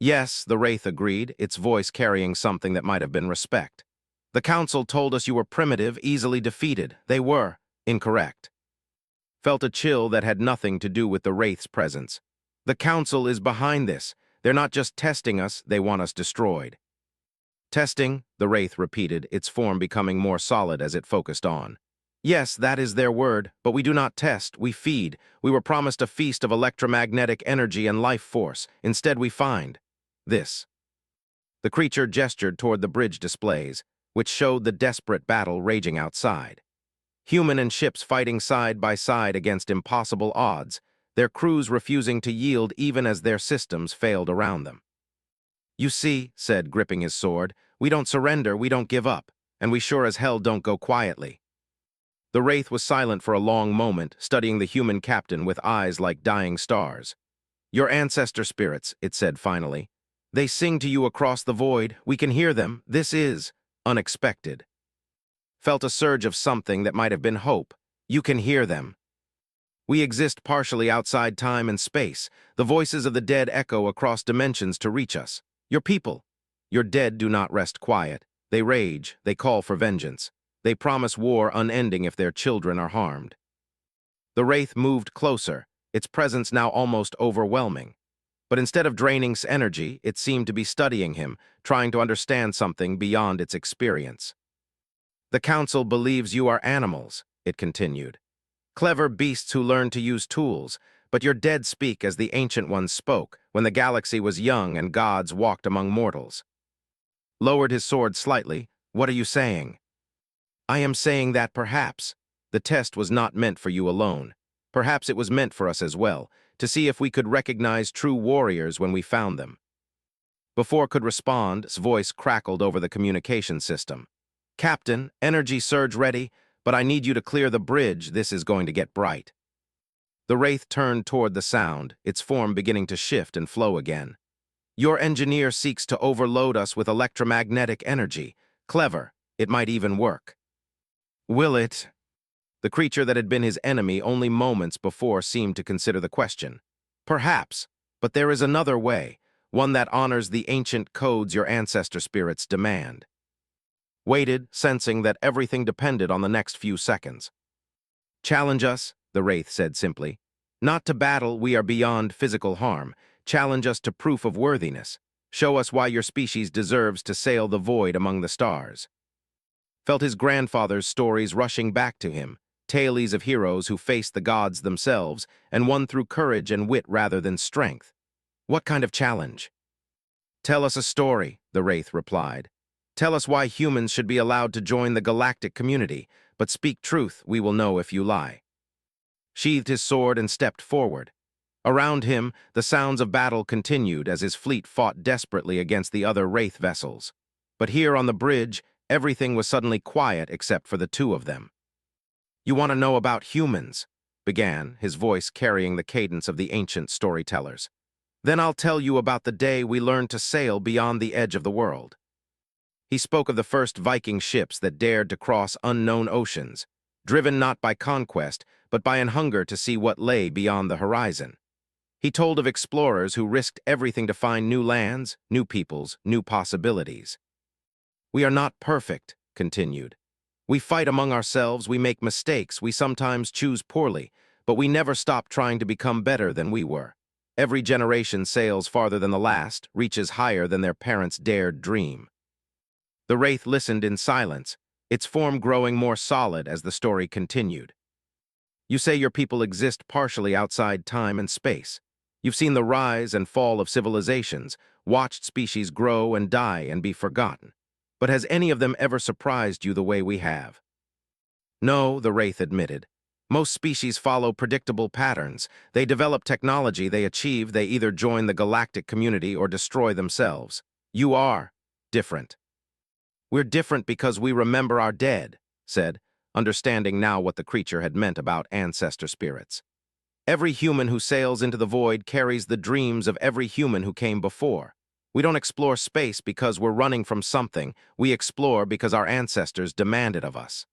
"Yes," the Wraith agreed, its voice carrying something that might have been respect. "The Council told us you were primitive, easily defeated. They were incorrect." Felt a chill that had nothing to do with the Wraith's presence. "The Council is behind this. They're not just testing us, they want us destroyed." "Testing," the Wraith repeated, its form becoming more solid as it focused on. "Yes, that is their word, but we do not test, we feed. We were promised a feast of electromagnetic energy and life force. Instead we find this." The creature gestured toward the bridge displays, which showed the desperate battle raging outside. Human and ships fighting side by side against impossible odds, their crews refusing to yield even as their systems failed around them. "You see," said, gripping his sword, "we don't surrender, we don't give up, and we sure as hell don't go quietly." The Wraith was silent for a long moment, studying the human captain with eyes like dying stars. "Your ancestor spirits," it said finally. "They sing to you across the void. We can hear them. This is unexpected." Felt a surge of something that might have been hope. "You can hear them. We exist partially outside time and space. The voices of the dead echo across dimensions to reach us. Your people. Your dead do not rest quiet. They rage. They call for vengeance. They promise war unending if their children are harmed." The Wraith moved closer, its presence now almost overwhelming. But instead of draining his energy, it seemed to be studying him, trying to understand something beyond its experience. "The Council believes you are animals," it continued. "Clever beasts who learn to use tools, but your dead speak as the Ancient Ones spoke, when the galaxy was young and gods walked among mortals." Lowered his sword slightly. "What are you saying?" "I am saying that perhaps the test was not meant for you alone. Perhaps it was meant for us as well, to see if we could recognize true warriors when we found them." Before could respond, his voice crackled over the communication system. "Captain, energy surge ready, but I need you to clear the bridge. This is going to get bright." The Wraith turned toward the sound, its form beginning to shift and flow again. "Your engineer seeks to overload us with electromagnetic energy. Clever. It might even work." "Will it?" The creature that had been his enemy only moments before seemed to consider the question. "Perhaps, but there is another way, one that honors the ancient codes your ancestor spirits demand." Waited, sensing that everything depended on the next few seconds. "Challenge us," the Wraith said simply. "Not to battle, we are beyond physical harm. Challenge us to proof of worthiness. Show us why your species deserves to sail the void among the stars." Felt his grandfather's stories rushing back to him, tales of heroes who faced the gods themselves and won through courage and wit rather than strength. What kind of challenge? "Tell us a story," the Wraith replied. "Tell us why humans should be allowed to join the galactic community, but speak truth, we will know if you lie." Sheathed his sword and stepped forward. Around him, the sounds of battle continued as his fleet fought desperately against the other Wraith vessels. But here on the bridge, Everything was suddenly quiet except for the two of them. "You want to know about humans?" began, his voice carrying the cadence of the ancient storytellers. "Then I'll tell you about the day we learned to sail beyond the edge of the world." He spoke of the first Viking ships that dared to cross unknown oceans, driven not by conquest, but by an hunger to see what lay beyond the horizon. He told of explorers who risked everything to find new lands, new peoples, new possibilities. "We are not perfect," continued. "We fight among ourselves, we make mistakes, we sometimes choose poorly, but we never stop trying to become better than we were. Every generation sails farther than the last, reaches higher than their parents dared dream." The wraith listened in silence, its form growing more solid as the story continued. "You say your people exist partially outside time and space. You've seen the rise and fall of civilizations, watched species grow and die and be forgotten. But has any of them ever surprised you the way we have?" "No," the wraith admitted. "Most species follow predictable patterns. They develop technology, they achieve, they either join the galactic community or destroy themselves. You are different." "We're different because we remember our dead," said, understanding now what the creature had meant about ancestor spirits. "Every human who sails into the void carries the dreams of every human who came before. We don't explore space because we're running from something. We explore because our ancestors demand it of us."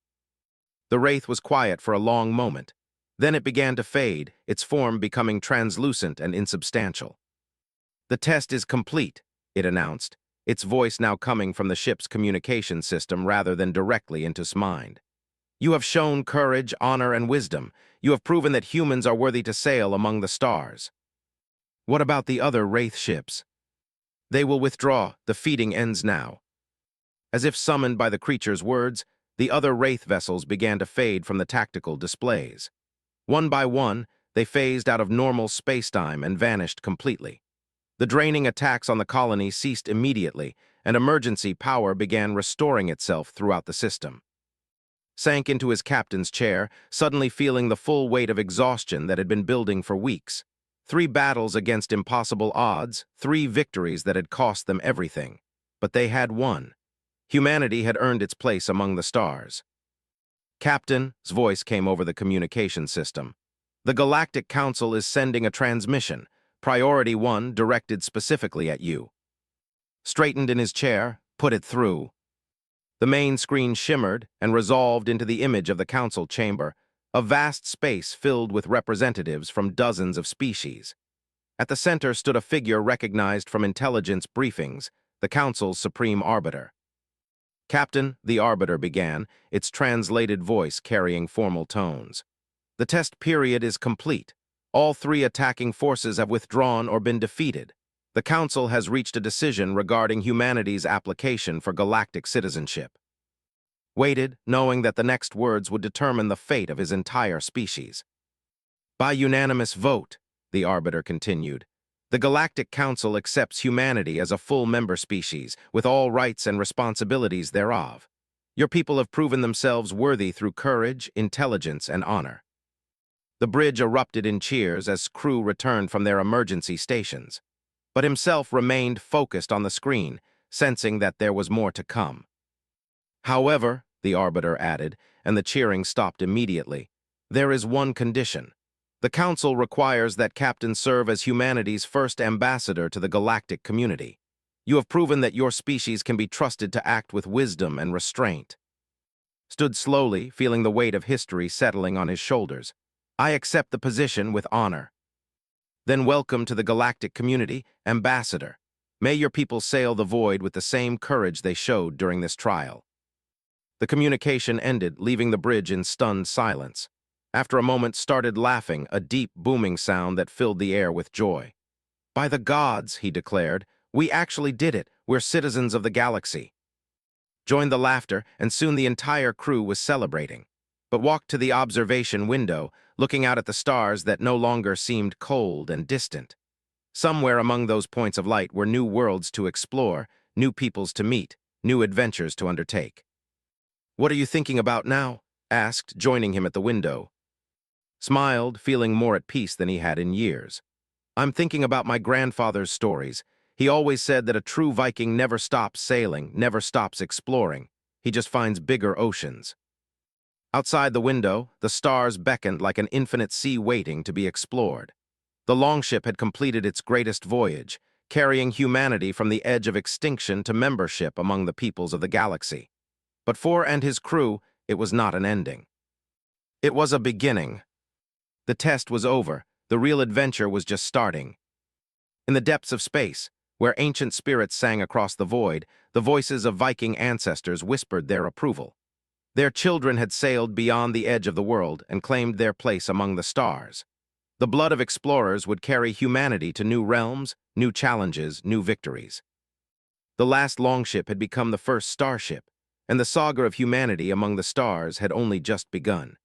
The wraith was quiet for a long moment. Then it began to fade, its form becoming translucent and insubstantial. "The test is complete," it announced, its voice now coming from the ship's communication system rather than directly into its mind. "You have shown courage, honor, and wisdom. You have proven that humans are worthy to sail among the stars. What about the other wraith ships?" "They will withdraw. The feeding ends now." As if summoned by the creature's words, the other wraith vessels began to fade from the tactical displays. One by one, they phased out of normal spacetime and vanished completely. The draining attacks on the colony ceased immediately, and emergency power began restoring itself throughout the system. Sank into his captain's chair, suddenly feeling the full weight of exhaustion that had been building for weeks. 3 battles against impossible odds, 3 victories that had cost them everything. But they had won. Humanity had earned its place among the stars. "Captain's voice came over the communication system. "The Galactic Council is sending a transmission. Priority 1 directed specifically at you." Straightened in his chair, "Put it through." The main screen shimmered and resolved into the image of the council chamber, a vast space filled with representatives from dozens of species. At the center stood a figure recognized from intelligence briefings, the council's supreme arbiter. "Captain," the arbiter began, its translated voice carrying formal tones. "The test period is complete. All 3 attacking forces have withdrawn or been defeated. The Council has reached a decision regarding humanity's application for galactic citizenship." Waited, knowing that the next words would determine the fate of his entire species. "By unanimous vote," the arbiter continued, "the Galactic Council accepts humanity as a full member species, with all rights and responsibilities thereof. Your people have proven themselves worthy through courage, intelligence, and honor." The bridge erupted in cheers as crew returned from their emergency stations. But himself remained focused on the screen, sensing that there was more to come. "However," the arbiter added, and the cheering stopped immediately, "there is one condition. The Council requires that Captain serve as humanity's first ambassador to the galactic community. You have proven that your species can be trusted to act with wisdom and restraint." Stood slowly, feeling the weight of history settling on his shoulders. "I accept the position with honor." "Then welcome to the galactic community, Ambassador. May your people sail the void with the same courage they showed during this trial." The communication ended, leaving the bridge in stunned silence. After a moment started laughing, a deep, booming sound that filled the air with joy. "By the gods," he declared, "we actually did it. We're citizens of the galaxy." Joined the laughter, and soon the entire crew was celebrating, but walked to the observation window, looking out at the stars that no longer seemed cold and distant. Somewhere among those points of light were new worlds to explore, new peoples to meet, new adventures to undertake. "What are you thinking about now?" asked, joining him at the window. Smiled, feeling more at peace than he had in years. "I'm thinking about my grandfather's stories. He always said that a true Viking never stops sailing, never stops exploring. he just finds bigger oceans. Outside the window, the stars beckoned like an infinite sea waiting to be explored. The longship had completed its greatest voyage, carrying humanity from the edge of extinction to membership among the peoples of the galaxy. But for and his crew, it was not an ending. It was a beginning. The test was over, the real adventure was just starting. In the depths of space, where ancient spirits sang across the void, the voices of Viking ancestors whispered their approval. Their children had sailed beyond the edge of the world and claimed their place among the stars. The blood of explorers would carry humanity to new realms, new challenges, new victories. The last longship had become the first starship, and the saga of humanity among the stars had only just begun.